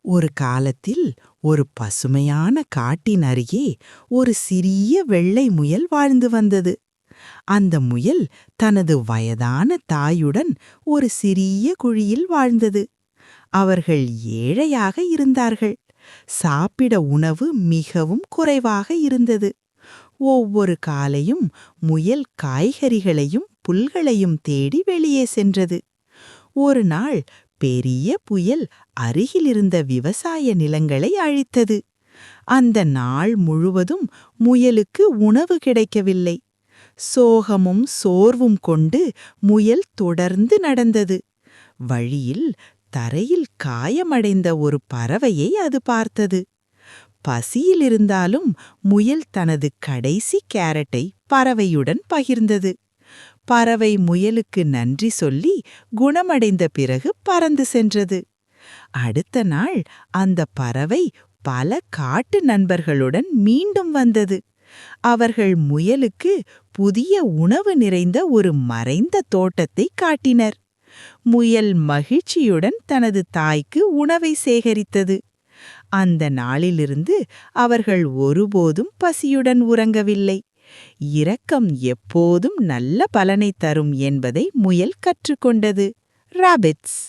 ஒரு காலத்தில் ஒரு பசுமையான காட்டின் அருகே ஒரு சிறிய வெள்ளை முயல் வாழ்ந்து வந்தது. அந்த முயல் தனது வயதான தாயுடன் ஒரு சிறிய குழியில் வாழ்ந்தது. அவர்கள் ஏழையாக இருந்தார்கள். சாப்பிட உணவு மிகவும் குறைவாக இருந்தது. ஒவ்வொரு காலையும் முயல் காய்கறிகளையும் புல்களையும் தேடி வெளியே சென்றது. ஒரு நாள் பெரிய புயல் அருகிலிருந்த விவசாய நிலங்களை அழித்தது. அந்த நாள் முழுவதும் முயலுக்கு உணவு கிடைக்கவில்லை. சோகமும் சோர்வும் கொண்டு முயல் தொடர்ந்து நடந்தது. வழியில் தரையில் காயமடைந்த ஒரு பறவையை அது பார்த்தது. பசியிலிருந்தாலும் முயல் தனது கடைசி கேரட்டை பறவையுடன் பகிர்ந்தது. பறவை முயலுக்கு நன்றி சொல்லி குணமடைந்த பிறகு பறந்து சென்றது. அடுத்த நாள் அந்த பறவை பல காட்டு நண்பர்களுடன் மீண்டும் வந்தது. அவர்கள் முயலுக்கு புதிய உணவு நிறைந்த ஒரு மறைந்த தோட்டத்தை காட்டினர். முயல் மகிழ்ச்சியுடன் தனது தாய்க்கு உணவை சேகரித்தது. அந்த நாளிலிருந்து அவர்கள் ஒருபோதும் பசியுடன் உறங்கவில்லை. இரக்கம் எப்போதும் நல்ல பலனை தரும் என்பதை முயல் கற்றுக்கொண்டது. ராபிட்ஸ்.